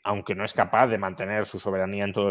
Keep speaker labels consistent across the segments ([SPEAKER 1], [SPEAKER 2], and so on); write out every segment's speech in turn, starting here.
[SPEAKER 1] aunque no es capaz de mantener su soberanía en todo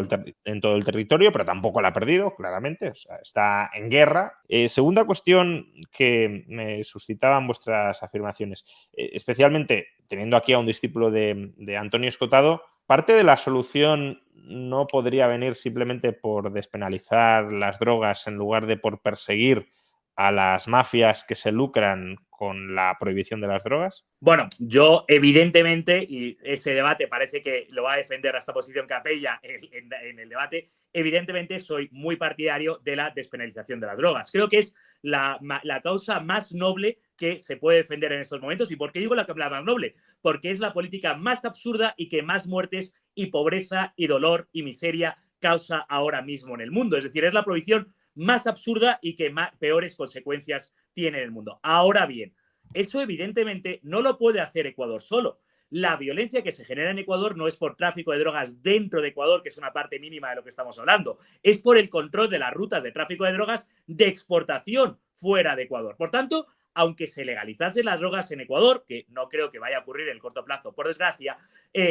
[SPEAKER 1] el territorio, pero tampoco la ha perdido, claramente, o sea, está en guerra. Segunda cuestión que me suscitaban vuestras afirmaciones, especialmente teniendo aquí a un discípulo de Antonio Escotado, parte de la solución no podría venir simplemente por despenalizar las drogas en lugar de por perseguir a las mafias que se lucran con la prohibición de las drogas.
[SPEAKER 2] Bueno, yo evidentemente, y ese debate parece que lo va a defender a esta posición Capella en el debate, evidentemente soy muy partidario de la despenalización de las drogas. Creo que es la causa más noble que se puede defender en estos momentos. ¿Y por qué digo la más noble? Porque es la política más absurda y que más muertes y pobreza y dolor y miseria causa ahora mismo en el mundo. Es decir, es la prohibición más absurda y que peores consecuencias tiene en el mundo. Ahora bien, eso evidentemente no lo puede hacer Ecuador solo. La violencia que se genera en Ecuador no es por tráfico de drogas dentro de Ecuador, que es una parte mínima de lo que estamos hablando, es por el control de las rutas de tráfico de drogas de exportación fuera de Ecuador. Por tanto, aunque se legalizasen las drogas en Ecuador, que no creo que vaya a ocurrir en el corto plazo, por desgracia,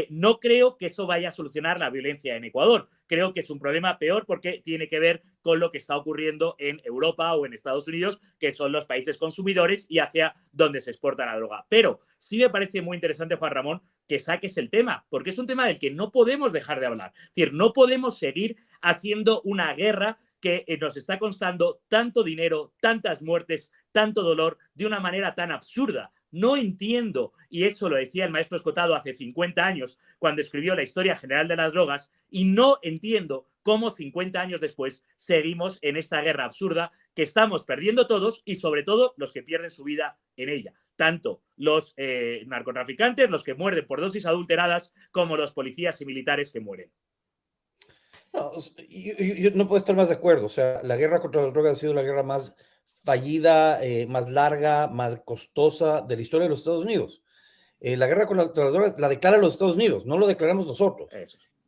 [SPEAKER 2] no creo que eso vaya a solucionar la violencia en Ecuador. Creo que es un problema peor porque tiene que ver con lo que está ocurriendo en Europa o en Estados Unidos, que son los países consumidores y hacia donde se exporta la droga. Pero sí me parece muy interesante, Juan Ramón, que saques el tema, porque es un tema del que no podemos dejar de hablar. Es decir, no podemos seguir haciendo una guerra que nos está costando tanto dinero, tantas muertes, tanto dolor, de una manera tan absurda. No entiendo, y eso lo decía el maestro Escotado hace 50 años, cuando escribió la Historia General de las Drogas, y no entiendo cómo 50 años después seguimos en esta guerra absurda que estamos perdiendo todos y sobre todo los que pierden su vida en ella. Tanto los narcotraficantes, los que mueren por dosis adulteradas, como los policías y militares que mueren.
[SPEAKER 3] No, yo no puedo estar más de acuerdo. O sea, la guerra contra las drogas ha sido la guerra más fallida, más larga, más costosa de la historia de los Estados Unidos. La guerra contra las drogas la declaran los Estados Unidos, no lo declaramos nosotros.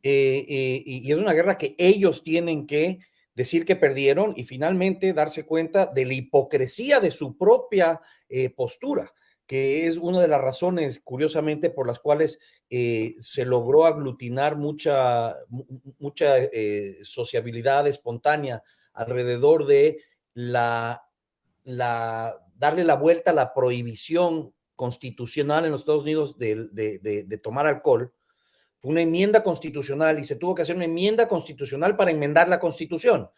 [SPEAKER 3] Y es una guerra que ellos tienen que decir que perdieron y finalmente darse cuenta de la hipocresía de su propia postura, que es una de las razones, curiosamente, por las cuales se logró aglutinar mucha sociabilidad espontánea alrededor de darle la vuelta a la prohibición constitucional en los Estados Unidos de tomar alcohol. Fue una enmienda constitucional y se tuvo que hacer una enmienda constitucional para enmendar la Constitución.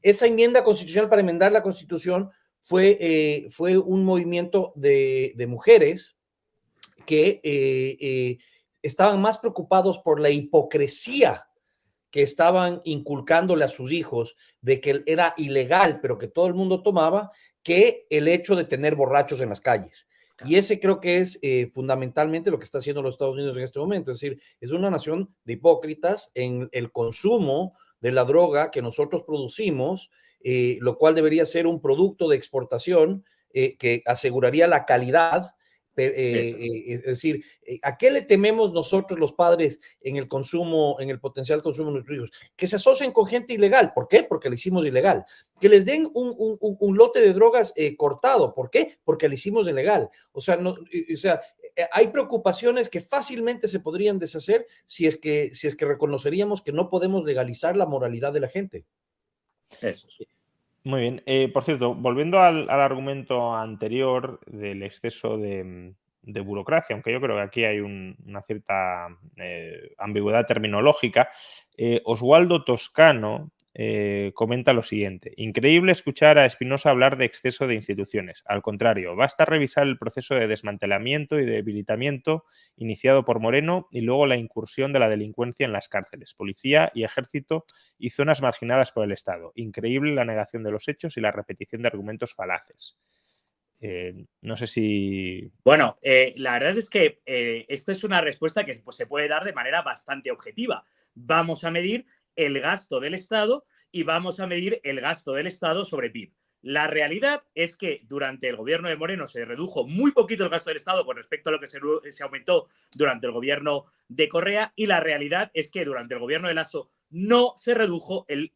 [SPEAKER 3] Esa enmienda constitucional para enmendar la Constitución fue un movimiento de mujeres que estaban más preocupados por la hipocresía que estaban inculcándole a sus hijos de que era ilegal, pero que todo el mundo tomaba, que el hecho de tener borrachos en las calles. Y ese creo que es fundamentalmente lo que está haciendo los Estados Unidos en este momento. Es decir, es una nación de hipócritas en el consumo de la droga que nosotros producimos, lo cual debería ser un producto de exportación que aseguraría la calidad. Es decir, ¿a qué le tememos nosotros los padres en el consumo, en el potencial consumo de nuestros hijos? Que se asocien con gente ilegal. ¿Por qué? Porque le hicimos ilegal. Que les den un lote de drogas cortado. ¿Por qué? Porque le hicimos ilegal. O sea, hay preocupaciones que fácilmente se podrían deshacer si es que reconoceríamos que no podemos legalizar la moralidad de la gente.
[SPEAKER 2] Eso.
[SPEAKER 1] Muy bien. Por cierto, volviendo al argumento anterior del exceso de burocracia, aunque yo creo que aquí hay una cierta ambigüedad terminológica, Oswaldo Toscano comenta lo siguiente: increíble escuchar a Espinosa hablar de exceso de instituciones. Al contrario, basta revisar el proceso de desmantelamiento y debilitamiento iniciado por Moreno y luego la incursión de la delincuencia en las cárceles, policía y ejército y zonas marginadas por el Estado. Increíble la negación de los hechos y la repetición de argumentos falaces. No sé si...
[SPEAKER 2] Bueno, la verdad es que esta es una respuesta que pues, se puede dar de manera bastante objetiva. Vamos a medir el gasto del Estado y vamos a medir el gasto del Estado sobre PIB. La realidad es que durante el gobierno de Moreno se redujo muy poquito el gasto del Estado con respecto a lo que se aumentó durante el gobierno de Correa, y la realidad es que durante el gobierno de Lasso no se redujo el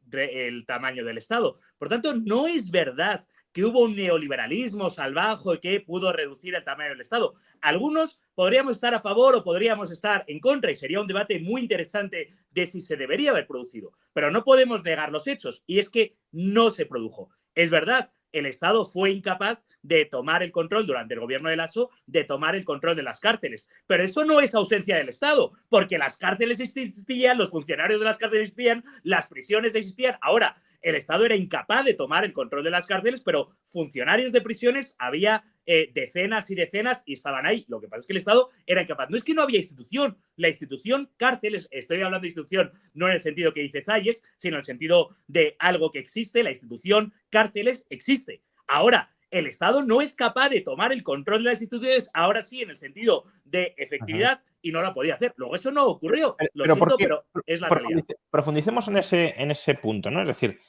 [SPEAKER 2] tamaño del Estado. Por tanto, no es verdad que hubo un neoliberalismo salvaje que pudo reducir el tamaño del Estado. Algunos podríamos estar a favor o podríamos estar en contra y sería un debate muy interesante de si se debería haber producido. Pero no podemos negar los hechos y es que no se produjo. Es verdad, el Estado fue incapaz de tomar el control durante el gobierno de Lasso, de tomar el control de las cárceles. Pero eso no es ausencia del Estado, porque las cárceles existían, los funcionarios de las cárceles existían, las prisiones existían. Ahora, el Estado era incapaz de tomar el control de las cárceles, pero funcionarios de prisiones había decenas y decenas y estaban ahí. Lo que pasa es que el Estado era incapaz. No es que no había institución. La institución cárceles, estoy hablando de institución no en el sentido que dice Zayes, sino en el sentido de algo que existe. La institución cárceles existe. Ahora, el Estado no es capaz de tomar el control de las instituciones, ahora sí, en el sentido de efectividad, y no la podía hacer. Luego, eso no ocurrió. Lo siento, pero es la realidad.
[SPEAKER 1] Profundicemos en ese punto, ¿no? Es decir,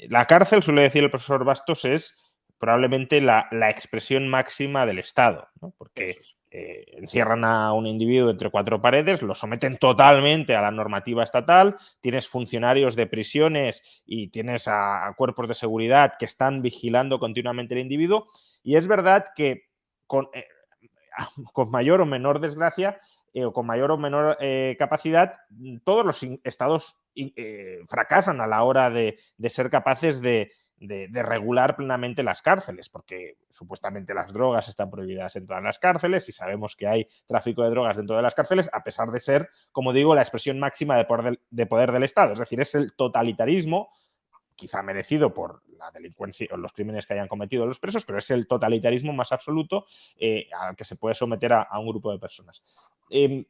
[SPEAKER 1] la cárcel, suele decir el profesor Bastos, es probablemente la expresión máxima del Estado, ¿no? Porque encierran a un individuo entre cuatro paredes, lo someten totalmente a la normativa estatal, tienes funcionarios de prisiones y tienes a cuerpos de seguridad que están vigilando continuamente al individuo, y es verdad que con mayor o menor desgracia o con mayor o menor capacidad, todos los estados fracasan a la hora de ser capaces de regular plenamente las cárceles, porque supuestamente las drogas están prohibidas en todas las cárceles y sabemos que hay tráfico de drogas dentro de las cárceles, a pesar de ser, como digo, la expresión máxima de poder del Estado. Es decir, es el totalitarismo, quizá merecido por la delincuencia o los crímenes que hayan cometido los presos, pero es el totalitarismo más absoluto al que se puede someter a un grupo de personas.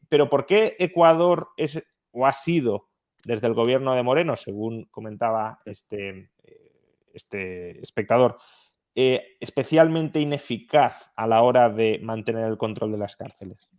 [SPEAKER 1] Pero ¿por qué Ecuador es o ha sido, desde el gobierno de Moreno, según comentaba este espectador, especialmente ineficaz a la hora de mantener el control de las cárceles?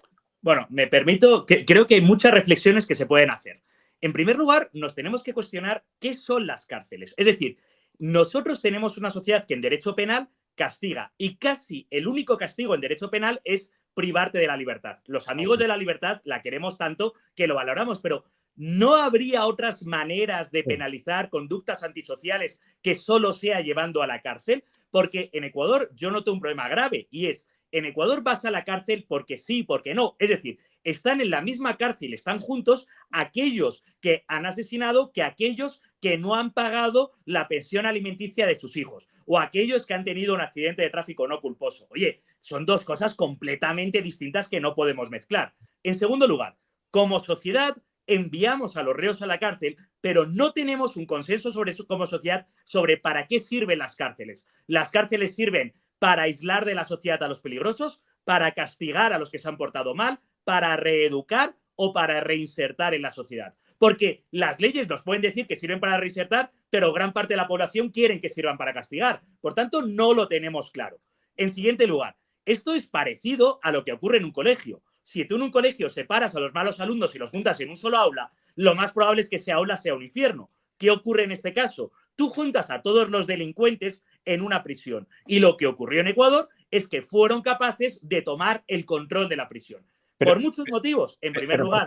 [SPEAKER 2] Bueno, me permito, creo que hay muchas reflexiones que se pueden hacer. En primer lugar, nos tenemos que cuestionar qué son las cárceles. Es decir, nosotros tenemos una sociedad que en derecho penal castiga y casi el único castigo en derecho penal es privarte de la libertad. Los amigos de la libertad la queremos tanto que lo valoramos, pero ¿no habría otras maneras de penalizar conductas antisociales que solo sea llevando a la cárcel? Porque en Ecuador yo noto un problema grave y es, en Ecuador vas a la cárcel porque sí, porque no. Es decir, están en la misma cárcel, están juntos aquellos que han asesinado que aquellos que no han pagado la pensión alimenticia de sus hijos o aquellos que han tenido un accidente de tráfico no culposo. Oye, son dos cosas completamente distintas que no podemos mezclar. En segundo lugar, como sociedad enviamos a los reos a la cárcel, pero no tenemos un consenso sobre eso como sociedad sobre para qué sirven las cárceles. Las cárceles sirven para aislar de la sociedad a los peligrosos, para castigar a los que se han portado mal, para reeducar o para reinsertar en la sociedad. Porque las leyes nos pueden decir que sirven para reinsertar, pero gran parte de la población quieren que sirvan para castigar. Por tanto, no lo tenemos claro. En siguiente lugar, esto es parecido a lo que ocurre en un colegio. Si tú en un colegio separas a los malos alumnos y los juntas en un solo aula, lo más probable es que esa aula sea un infierno. ¿Qué ocurre en este caso? Tú juntas a todos los delincuentes en una prisión. Y lo que ocurrió en Ecuador es que fueron capaces de tomar el control de la prisión. Por muchos motivos. En primer lugar,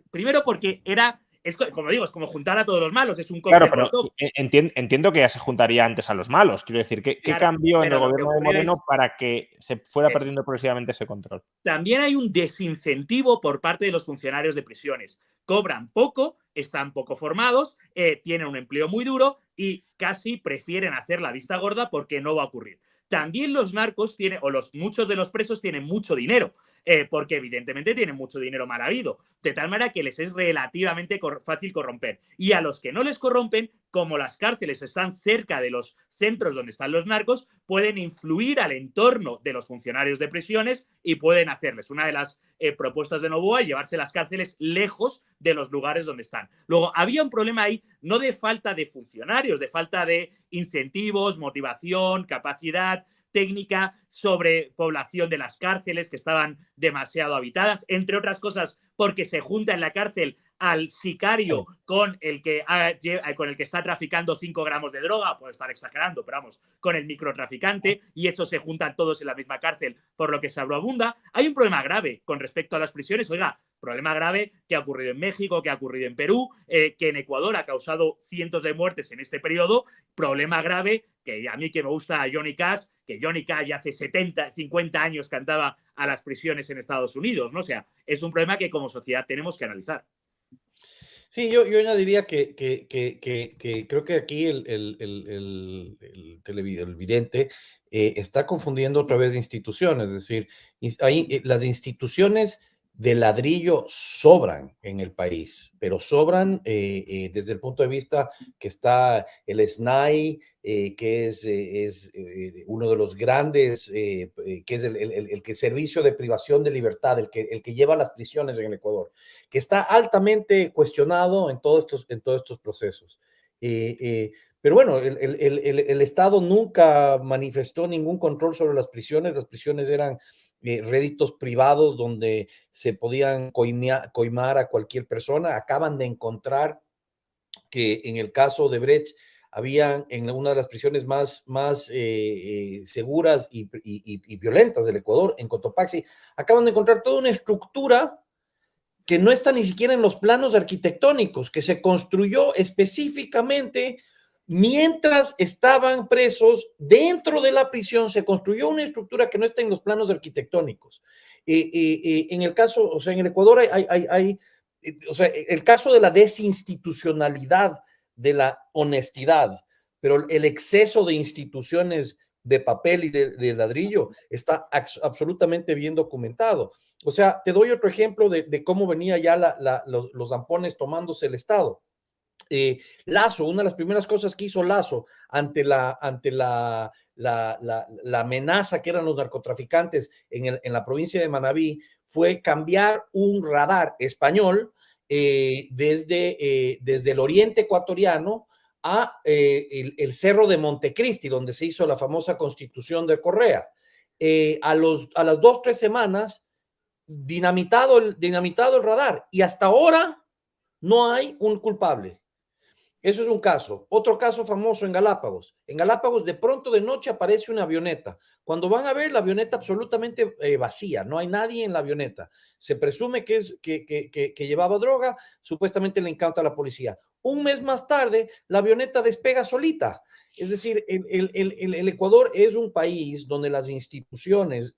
[SPEAKER 2] primero porque como digo, es como juntar a todos los malos, es un cóctel.
[SPEAKER 1] Claro, pero entiendo que ya se juntaría antes a los malos. Quiero decir, ¿qué cambió en el gobierno de Moreno para que se fuera perdiendo progresivamente ese control?
[SPEAKER 2] También hay un desincentivo por parte de los funcionarios de prisiones. Cobran poco, están poco formados, tienen un empleo muy duro y casi prefieren hacer la vista gorda porque no va a ocurrir. También los narcos tienen, muchos de los presos tienen mucho dinero, porque evidentemente tienen mucho dinero mal habido, de tal manera que les es relativamente fácil corromper. Y a los que no les corrompen, como las cárceles están cerca de los centros donde están los narcos, pueden influir al entorno de los funcionarios de prisiones y pueden hacerles. Una de las propuestas de Noboa es llevarse las cárceles lejos de los lugares donde están. Luego, había un problema ahí, no de falta de funcionarios, de falta de incentivos, motivación, capacidad técnica, sobre población de las cárceles que estaban demasiado habitadas, entre otras cosas porque se junta en la cárcel al sicario con el que está traficando 5 gramos de droga, puedo estar exagerando, pero vamos, con el microtraficante, y eso se juntan todos en la misma cárcel, por lo que se abunda. Hay un problema grave con respecto a las prisiones, oiga, problema grave que ha ocurrido en México, que ha ocurrido en Perú, que en Ecuador ha causado cientos de muertes en este periodo, problema grave que a mí que me gusta Johnny Cash, que Johnny Cash hace 70, 50 años cantaba a las prisiones en Estados Unidos, ¿no? O sea, es un problema que como sociedad tenemos que analizar.
[SPEAKER 3] Sí, yo añadiría que creo que aquí el televidente está confundiendo otra vez instituciones, es decir, las instituciones de ladrillo sobran en el país, pero sobran desde el punto de vista que está el SNAI, que es uno de los grandes, que es el servicio de privación de libertad, el que lleva las prisiones en el Ecuador, que está altamente cuestionado en todos estos procesos. Pero bueno, el Estado nunca manifestó ningún control sobre las prisiones eran réditos privados donde se podían coimar a cualquier persona. Acaban de encontrar que en el caso de Brecht habían en una de las prisiones más seguras y violentas del Ecuador, en Cotopaxi, acaban de encontrar toda una estructura que no está ni siquiera en los planos arquitectónicos, que se construyó específicamente mientras estaban presos dentro de la prisión. Se construyó una estructura que no está en los planos arquitectónicos. En el caso, o sea, en el Ecuador o sea, el caso de la desinstitucionalidad, de la honestidad, pero el exceso de instituciones de papel y de ladrillo está absolutamente bien documentado. O sea, te doy otro ejemplo de cómo venía ya los zampones tomándose el Estado. Lazo, una de las primeras cosas que hizo Lazo ante la amenaza que eran los narcotraficantes en la provincia de Manabí fue cambiar un radar español desde el oriente ecuatoriano a el cerro de Montecristi, donde se hizo la famosa Constitución de Correa. A las 2-3 semanas, dinamitado el radar, y hasta ahora no hay un culpable. Eso es un caso. Otro caso famoso en Galápagos. En Galápagos de pronto de noche aparece una avioneta. Cuando van a ver, la avioneta absolutamente vacía, no hay nadie en la avioneta. Se presume que llevaba droga, supuestamente le incauta a la policía. Un mes más tarde, la avioneta despega solita. Es decir, el Ecuador es un país donde las instituciones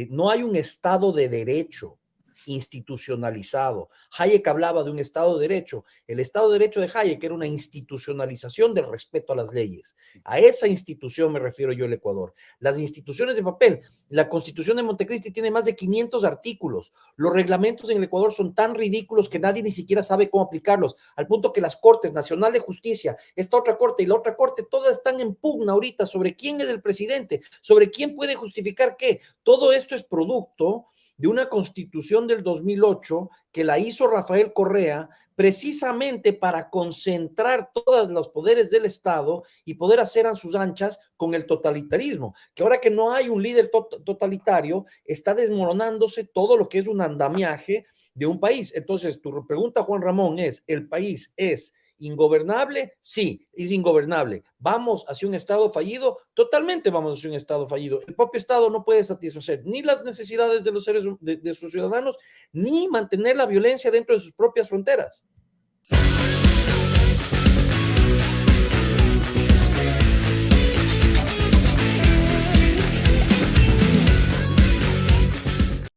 [SPEAKER 3] no hay un Estado de derecho institucionalizado. Hayek hablaba de un Estado de Derecho. El Estado de Derecho de Hayek era una institucionalización del respeto a las leyes. A esa institución me refiero yo, el Ecuador. Las instituciones de papel. La Constitución de Montecristi tiene más de 500 artículos. Los reglamentos en el Ecuador son tan ridículos que nadie ni siquiera sabe cómo aplicarlos, al punto que las Cortes Nacional de Justicia, esta otra corte y la otra corte, todas están en pugna ahorita sobre quién es el presidente, sobre quién puede justificar qué. Todo esto es producto de una constitución del 2008 que la hizo Rafael Correa precisamente para concentrar todos los poderes del Estado y poder hacer a sus anchas con el totalitarismo, que ahora que no hay un líder totalitario, está desmoronándose todo lo que es un andamiaje de un país. Entonces, tu pregunta, Juan Ramón, ¿el país es ingobernable? Sí, es ingobernable. ¿Vamos hacia un Estado fallido? Totalmente vamos hacia un Estado fallido. El propio Estado no puede satisfacer ni las necesidades de los seres, de sus ciudadanos, ni mantener la violencia dentro de sus propias fronteras.